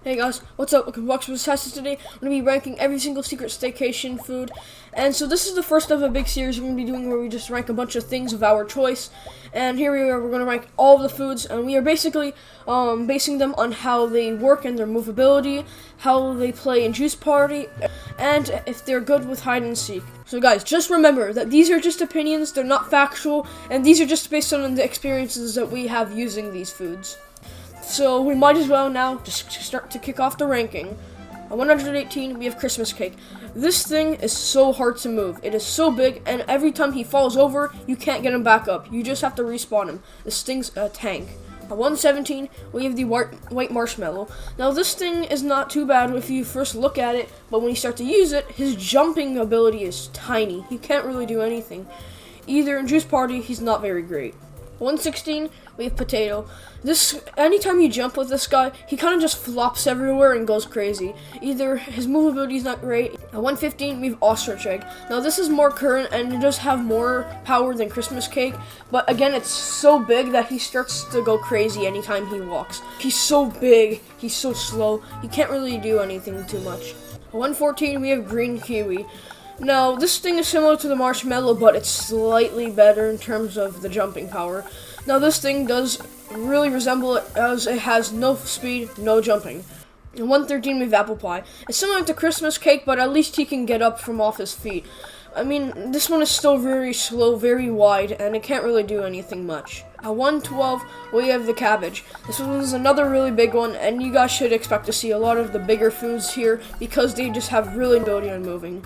Hey guys, what's up? Welcome to Blox Brothers. Today I'm going to be ranking every single secret staycation food. And so this is the first of a big series we're going to be doing where we just rank a bunch of things of our choice. And here we are, we're going to rank all of the foods, and we are basically basing them on how they work and their movability, how they play in Juice Party, and if they're good with hide and seek. So guys, just remember that these are just opinions, they're not factual, and these are just based on the experiences that we have using these foods. So we might as well now just start to kick off the ranking. At 118, we have Christmas cake. This thing is so hard to move. It is so big, and every time he falls over, you can't get him back up. You just have to respawn him. This thing's a tank. At 117, we have the white marshmallow. Now this thing is not too bad if you first look at it, but when you start to use it, his jumping ability is tiny. He can't really do anything. Either in Juice Party, he's not very great. 116, we have potato. Anytime you jump with this guy, he kind of just flops everywhere and goes crazy. Either his movability is not great. At 115, we have ostrich egg. Now this is more current and it does have more power than Christmas cake, but again, it's so big that he starts to go crazy anytime he walks. He's so big, he's so slow, he can't really do anything too much. At 114, we have green kiwi. Now, this thing is similar to the marshmallow, but it's slightly better in terms of the jumping power. Now, this thing does really resemble it, as it has no speed, no jumping. In 113, we have apple pie. It's similar to Christmas cake, but at least he can get up from off his feet. I mean, this one is still very slow, very wide, and it can't really do anything much. At 112, we have the cabbage. This one is another really big one, and you guys should expect to see a lot of the bigger foods here because they just have really ability on moving.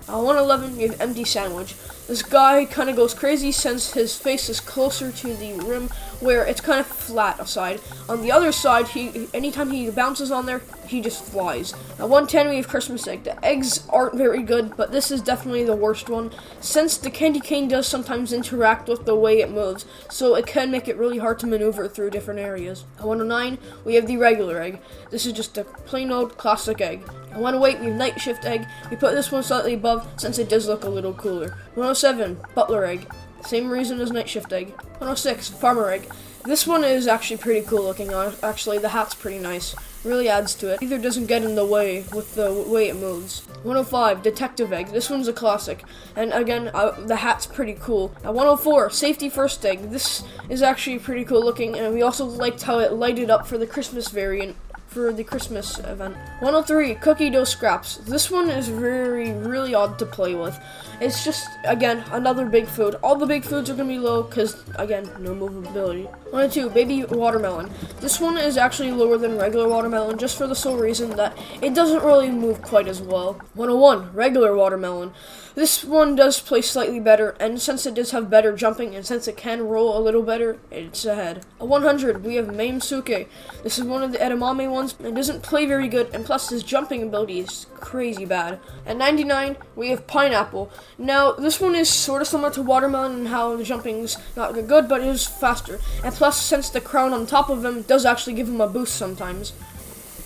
At 111, we have empty sandwich. This guy kind of goes crazy since his face is closer to the rim where it's kind of flat aside. On the other side, anytime he bounces on there, he just flies. At 110, we have Christmas egg. The eggs aren't very good, but this is definitely the worst one since the candy cane does sometimes interact with the way it moves, so it can make it really hard to maneuver through different areas. At 109, we have the regular egg. This is just a plain old classic egg. At 108, we have night shift egg. We put this one slightly above since it does look a little cooler. 107, butler egg. Same reason as night shift egg. 106, farmer egg. This one is actually pretty cool looking. Actually, the hat's pretty nice. Really adds to it. Either doesn't get in the way with the way it moves. 105, detective egg. This one's a classic. And again, the hat's pretty cool. At 104, safety first egg. This is actually pretty cool looking, and we also liked how it lighted up for the Christmas variant. For the Christmas event. 103, cookie dough scraps. This one is really odd to play with. It's just, again, another big food. All the big foods are going to be low because, again, no movability. 102, baby watermelon. This one is actually lower than regular watermelon just for the sole reason that it doesn't really move quite as well. 101, regular watermelon. This one does play slightly better, and since it does have better jumping, and since it can roll a little better, it's ahead. At 100, we have Maimsuke. This is one of the edamame ones. It doesn't play very good, and plus his jumping ability is crazy bad. At 99, we have pineapple. Now, this one is sort of similar to watermelon in how the jumping's not good, but it is faster. And plus, since the crown on top of him does actually give him a boost sometimes.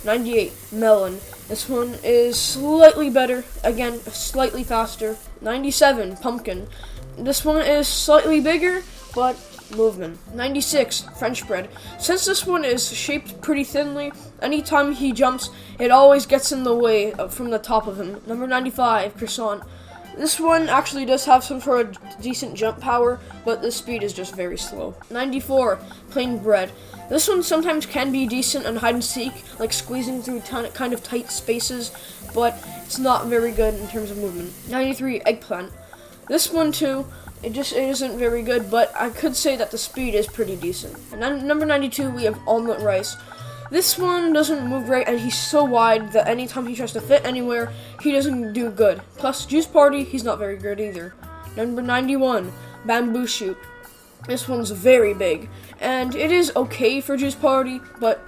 98, melon. This one is slightly better, again, slightly faster. 97, pumpkin. This one is slightly bigger, but movement. 96, French bread. Since this one is shaped pretty thinly, anytime he jumps, it always gets in the way from the top of him. Number 95, croissant. This one actually does have some sort of decent jump power, but the speed is just very slow. 94, plain bread. This one sometimes can be decent on hide and seek, like squeezing through kind of tight spaces, but it's not very good in terms of movement. 93, eggplant. This one too, it isn't very good, but I could say that the speed is pretty decent. And then number 92, we have omelet rice. This one doesn't move great, and he's so wide that anytime he tries to fit anywhere, he doesn't do good. Plus, Juice Party, he's not very good either. Number 91, bamboo shoot. This one's very big, and it is okay for Juice Party, but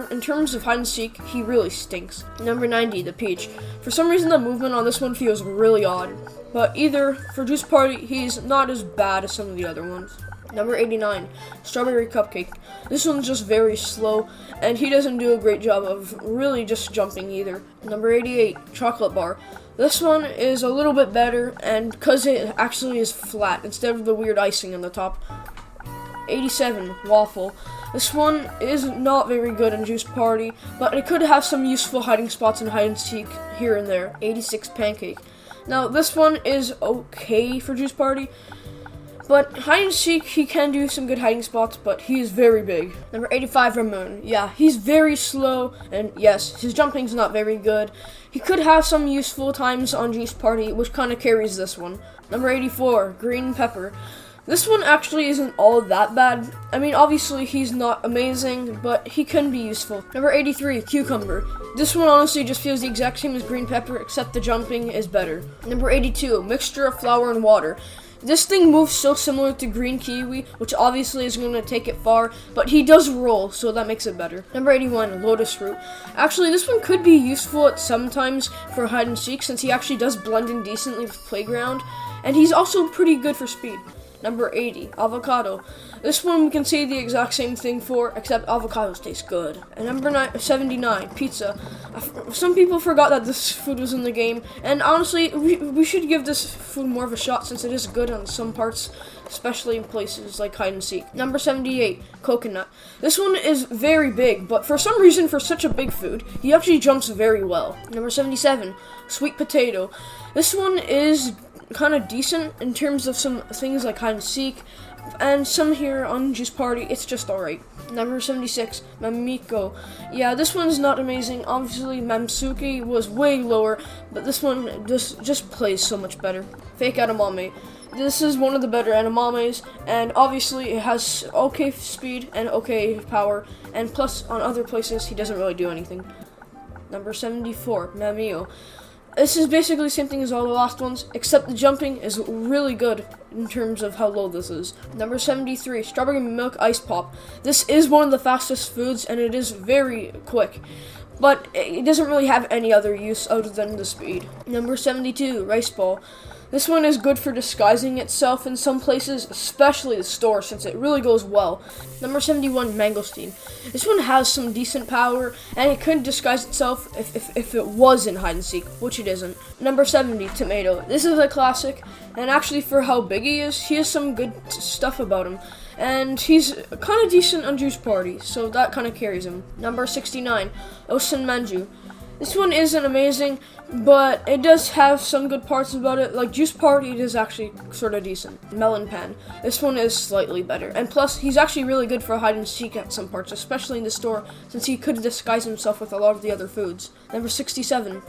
in terms of hide and seek, he really stinks. Number 90, the peach. For some reason, the movement on this one feels really odd, but either for Juice Party, he's not as bad as some of the other ones. Number 89, strawberry cupcake. This one's just very slow, and he doesn't do a great job of really just jumping either. Number 88, chocolate bar. This one is a little bit better, and because it actually is flat instead of the weird icing on the top. 87, waffle. This one is not very good in Juice Party, but it could have some useful hiding spots in hide and seek here and there. 86, pancake. Now this one is okay for Juice Party, but hide and seek, he can do some good hiding spots, but he is very big. Number 85, Ramon. Yeah, he's very slow, and yes, his jumping's not very good. He could have some useful times on Juice Party, which kind of carries this one. Number 84, green pepper. This one actually isn't all that bad. I mean, obviously he's not amazing, but he can be useful. Number 83, cucumber. This one honestly just feels the exact same as green pepper, except the jumping is better. Number 82, mixture of flour and water. This thing moves so similar to green kiwi, which obviously is going to take it far, but he does roll, so that makes it better. Number 81, lotus root. Actually, this one could be useful at sometimes for hide and seek, since he actually does blend in decently with playground, and he's also pretty good for speed. Number 80, avocado. This one we can say the exact same thing for, except avocados taste good. And number 79, pizza. Some people forgot that this food was in the game, and honestly, we should give this food more of a shot since it is good on some parts, especially in places like hide and seek. Number 78, coconut. This one is very big, but for some reason, for such a big food, he actually jumps very well. Number 77, sweet potato. This one is kind of decent in terms of some things like hide and seek, and some here on Juice Party, it's just alright. Number 76, Mamiko. Yeah, this one's not amazing. Obviously, Mamsuki was way lower, but this one just plays so much better. Fake edamame. This is one of the better edamames, and obviously it has okay speed and okay power, and plus on other places he doesn't really do anything. Number 74, Mamio. This is basically the same thing as all the last ones, except the jumping is really good in terms of how low this is. Number 73, strawberry milk ice pop. This is one of the fastest foods, and it is very quick, but it doesn't really have any other use other than the speed. Number 72, rice ball. This one is good for disguising itself in some places, especially the store, since it really goes well. Number 71, mangosteen. This one has some decent power, and it could disguise itself if it was in hide and seek, which it isn't. Number 70, tomato. This is a classic, and actually for how big he has some good stuff about him. And he's kind of decent on Juice Party, so that kind of carries him. Number 69, Osen Manju. This one isn't amazing, but it does have some good parts about it. Like Juice Party, it is actually sort of decent. Melon pan. This one is slightly better. And plus, he's actually really good for hide and seek at some parts, especially in the store, since he could disguise himself with a lot of the other foods. Number 67,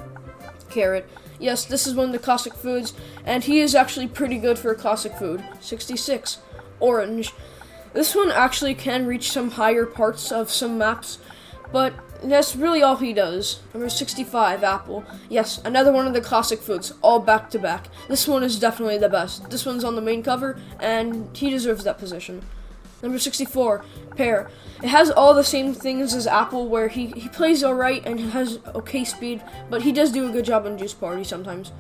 carrot. Yes, this is one of the classic foods, and he is actually pretty good for a classic food. 66, orange. This one actually can reach some higher parts of some maps, but that's really all he does. Number 65, apple. Yes, another one of the classic foods, all back to back. This one is definitely the best. This one's on the main cover, and he deserves that position. Number 64, pear. It has all the same things as apple, where he plays alright and has okay speed, but he does do a good job on Juice Party sometimes.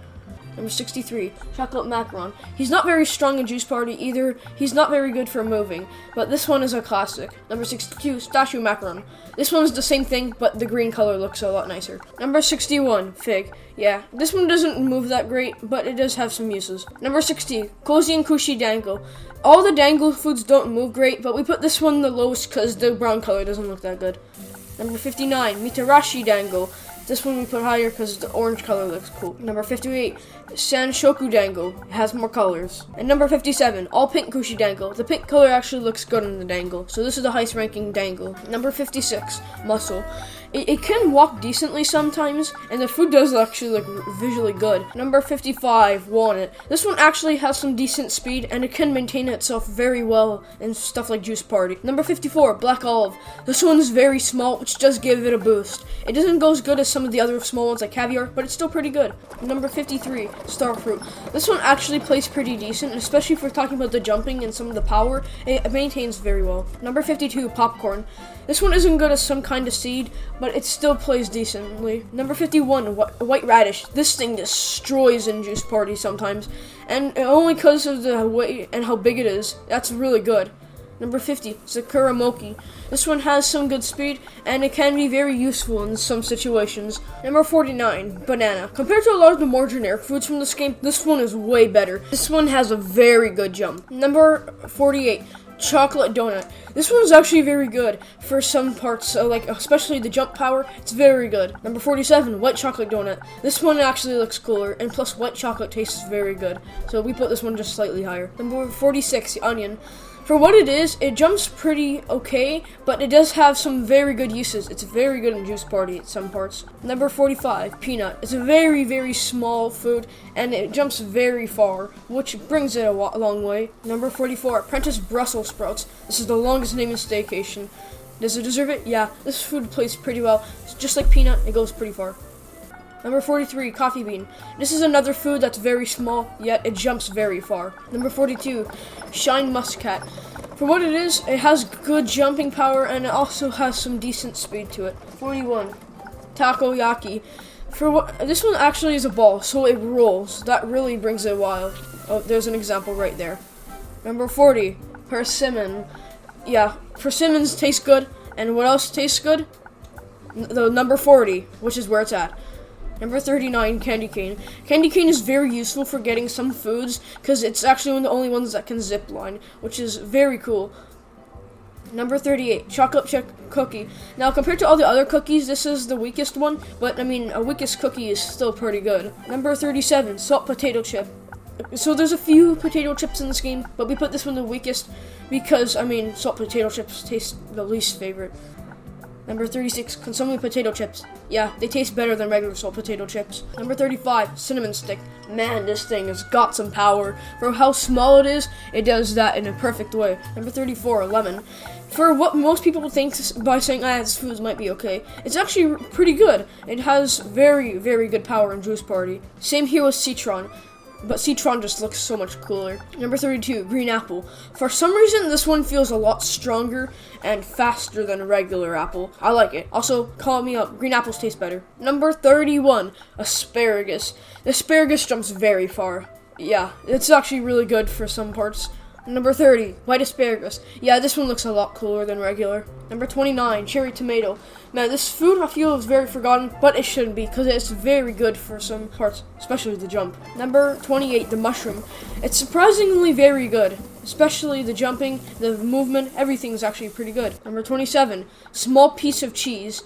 Number 63, chocolate macaron. He's not very strong in Juice Party either. He's not very good for moving, but this one is a classic. Number 62, statue macaron. This one's the same thing, but the green color looks a lot nicer. Number 61, fig. Yeah, this one doesn't move that great, but it does have some uses. Number 60, cozy and cushy dango. All the dango foods don't move great, but we put this one the lowest because the brown color doesn't look that good. Number 59, mitarashi dango. This one we put higher because the orange color looks cool. Number 58, Sanshoku Dango. It has more colors. And number 57, all pink Kushi Dango. The pink color actually looks good in the dango, so this is the highest ranking dango. Number 56, Muscle. It can walk decently sometimes, and the food does actually look visually good. Number 55, Walnut. This one actually has some decent speed, and it can maintain itself very well in stuff like Juice Party. Number 54, Black Olive. This one's very small, which does give it a boost. It doesn't go as good as some of the other small ones like Caviar, but it's still pretty good. Number 53, Starfruit. This one actually plays pretty decent, especially if we're talking about the jumping and some of the power. It maintains very well. Number 52, Popcorn. This one isn't good as some kind of seed, but it still plays decently. Number 51, White Radish. This thing destroys in Juice Party sometimes, and only because of the weight and how big it is. That's really good. Number 50, Sakura Moki. This one has some good speed, and it can be very useful in some situations. Number 49, Banana. Compared to a lot of the more generic foods from this game, this one is way better. This one has a very good jump. Number 48, chocolate donut. This one is actually very good for some parts, like especially the jump power. It's very good. Number 47, white chocolate donut. This one actually looks cooler, and plus white chocolate tastes very good. So we put this one just slightly higher. Number 46, the onion. For what it is, it jumps pretty okay, but it does have some very good uses. It's very good in Juice Party at some parts. Number 45, peanut. It's a very, very small food, and it jumps very far, which brings it a long way. Number 44, Apprentice Brussels sprouts. This is the longest name in Staycation. Does it deserve it? Yeah, this food plays pretty well. It's just like peanut, it goes pretty far. Number 43, coffee bean. This is another food that's very small, yet it jumps very far. Number 42, shine muscat. For what it is, it has good jumping power and it also has some decent speed to it. 41, takoyaki. This one actually is a ball, so it rolls. That really brings it wild. Oh, there's an example right there. Number 40, persimmon. Yeah, persimmons taste good, and what else tastes good? The number 40, which is where it's at. Number 39, candy cane. Candy cane is very useful for getting some foods because it's actually one of the only ones that can zip line, which is very cool. Number 38, chocolate chip cookie. Now, compared to all the other cookies, this is the weakest one, but I mean, a weakest cookie is still pretty good. Number 37, salt potato chip. So there's a few potato chips in this game, but we put this one the weakest because, I mean, salt potato chips taste the least favorite. Number 36, consuming potato chips. Yeah, they taste better than regular salt potato chips. Number 35, cinnamon stick. Man, this thing has got some power. For how small it is, it does that in a perfect way. Number 34, lemon. For what most people think by saying, this food might be okay, it's actually pretty good. It has very, very good power in Juice Party. Same here with citron. But citron just looks so much cooler. Number 32, green apple. For some reason, this one feels a lot stronger and faster than a regular apple. I like it. Also, call me up. Green apples taste better. Number 31, asparagus. The asparagus jumps very far. Yeah, it's actually really good for some parts. Number 30, white asparagus. Yeah, this one looks a lot cooler than regular. Number 29, cherry tomato. Man, this food I feel is very forgotten, but it shouldn't be because it's very good for some parts, especially the jump. Number 28, the mushroom. It's surprisingly very good, especially the jumping, the movement, everything's actually pretty good. Number 27, small piece of cheese.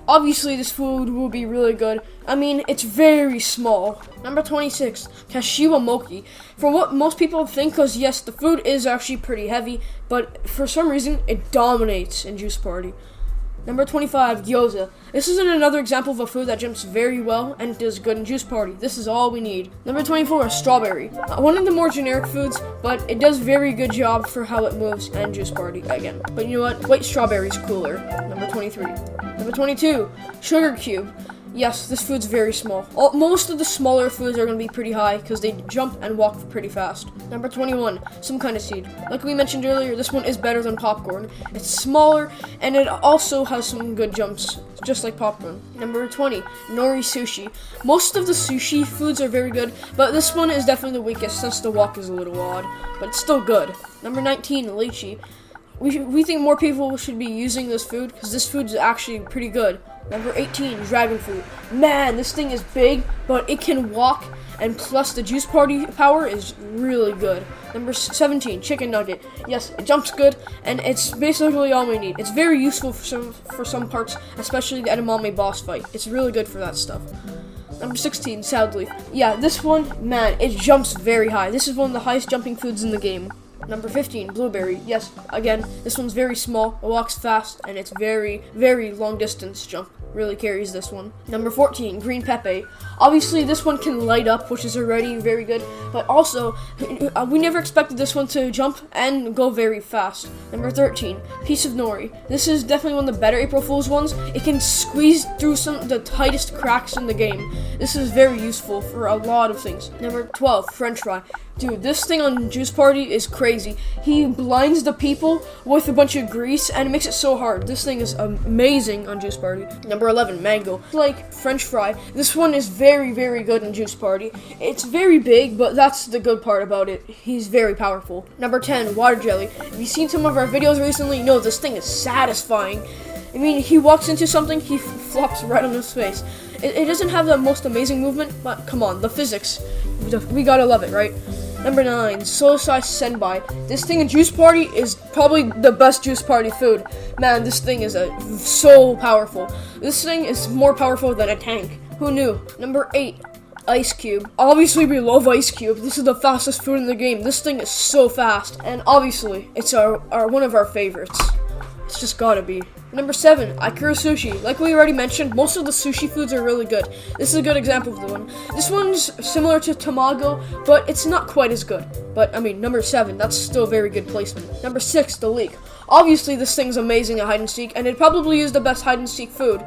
Obviously, this food will be really good. I mean, it's very small. Number 26, Kashiwa Mochi. For what most people think, because yes, the food is actually pretty heavy, but for some reason, it dominates in Juice Party. Number 25, gyoza. This is another example of a food that jumps very well and does good in Juice Party. This is all we need. Number 24, strawberry. One of the more generic foods, but it does very good job for how it moves and Juice Party again. But you know what? White strawberry is cooler. Number 23. Number 22, sugar cube. Yes, this food's very small. Most of the smaller foods are going to be pretty high because they jump and walk pretty fast. Number 21, some kind of seed. Like we mentioned earlier, this one is better than popcorn. It's smaller and it also has some good jumps, just like popcorn. Number 20, nori sushi. Most of the sushi foods are very good, but this one is definitely the weakest since the walk is a little odd, but it's still good. Number 19, lychee. We think more people should be using this food because this food is actually pretty good. Number 18, dragon fruit. Man, this thing is big, but it can walk, and plus the Juice Party power is really good. Number 17, chicken nugget. Yes, it jumps good, and it's basically all we need. It's very useful for some parts, especially the edamame boss fight. It's really good for that stuff. Number 16, salad leaf. Yeah, this one, man, it jumps very high. This is one of the highest jumping foods in the game. Number 15, blueberry. Yes, again, this one's very small, it walks fast, and it's very, very long distance jump. Really carries this one. Number 14, green pepe. Obviously, this one can light up, which is already very good, but also, we never expected this one to jump and go very fast. Number 13, piece of nori. This is definitely one of the better April Fool's ones. It can squeeze through some of the tightest cracks in the game. This is very useful for a lot of things. Number 12, french fry. Dude, this thing on Juice Party is crazy. He blinds the people with a bunch of grease and it makes it so hard. This thing is amazing on Juice Party. Number 11, mango. Like french fry. This one is very, very good in Juice Party. It's very big, but that's the good part about it. He's very powerful. Number 10, water jelly. If you've seen some of our videos recently, you know this thing is satisfying. I mean, he walks into something, he flops right on his face. It doesn't have the most amazing movement, but come on, the physics. We gotta love it, right? Number 9, Sosai Senbai. This thing in Juice Party is probably the best Juice Party food. Man, this thing is so powerful. This thing is more powerful than a tank. Who knew? Number 8, Ice Cube. Obviously, we love Ice Cube. This is the fastest food in the game. This thing is so fast. And obviously, it's our one of our favorites. It's just gotta be. Number 7, Ikura Sushi. Like we already mentioned, most of the sushi foods are really good. This is a good example of the one. This one's similar to Tamago, but it's not quite as good. But, I mean, number 7, that's still very good placement. Number 6, The Leak. Obviously, this thing's amazing at hide and seek, and it probably is the best hide and seek food.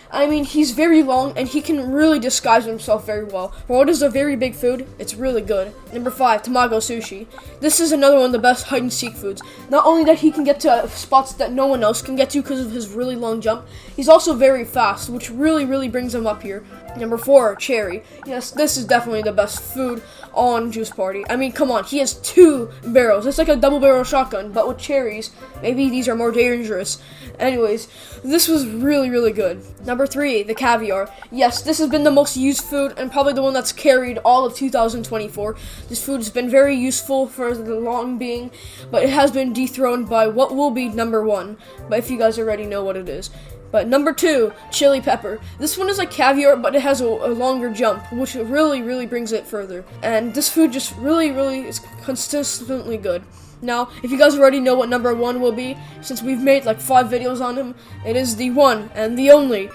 I mean, he's very long, and he can really disguise himself very well. For what is a very big food, it's really good. Number 5, Tamago Sushi. This is another one of the best hide-and-seek foods. Not only that he can get to spots that no one else can get to because of his really long jump, he's also very fast, which really brings him up here. Number 4, Cherry. Yes, this is definitely the best food on Juice Party. I mean, come on, he has 2 barrels. It's like a double barrel shotgun, but with cherries. Maybe these are more dangerous. Anyways, this was really good. Number 3, the Caviar. Yes, this has been the most used food and probably the one that's carried all of 2024. This food has been very useful for the long being, but it has been dethroned by what will be number 1. But if you guys already know what it is. But number 2, Chili Pepper. This one is like caviar, but it has a longer jump, which really brings it further. And this food just really is consistently good. Now, if you guys already know what number 1 will be, since we've made like 5 videos on him, it is the one and the only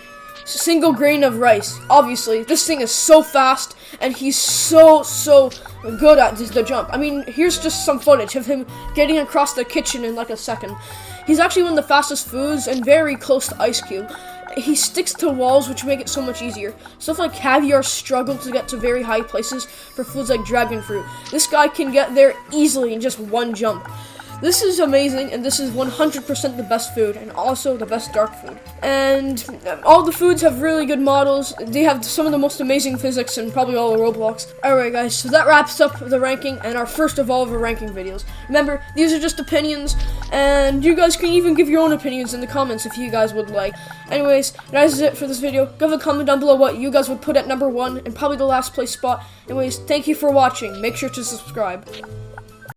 single grain of rice. Obviously, this thing is so fast, and he's so good at the jump. I mean, here's just some footage of him getting across the kitchen in like a second. He's actually one of the fastest foods and very close to Ice Cube. He sticks to walls, which make it so much easier. Stuff like Caviar struggle to get to very high places for foods like dragon fruit. This guy can get there easily in just one jump. This is amazing, and this is 100% the best food, and also the best dark food. And all the foods have really good models. They have some of the most amazing physics in probably all of Roblox. Alright guys, so that wraps up the ranking and our first of all of our ranking videos. Remember, these are just opinions, and you guys can even give your own opinions in the comments if you guys would like. Anyways, that is it for this video. Give a comment down below what you guys would put at number 1 and probably the last place spot. Anyways, thank you for watching. Make sure to subscribe.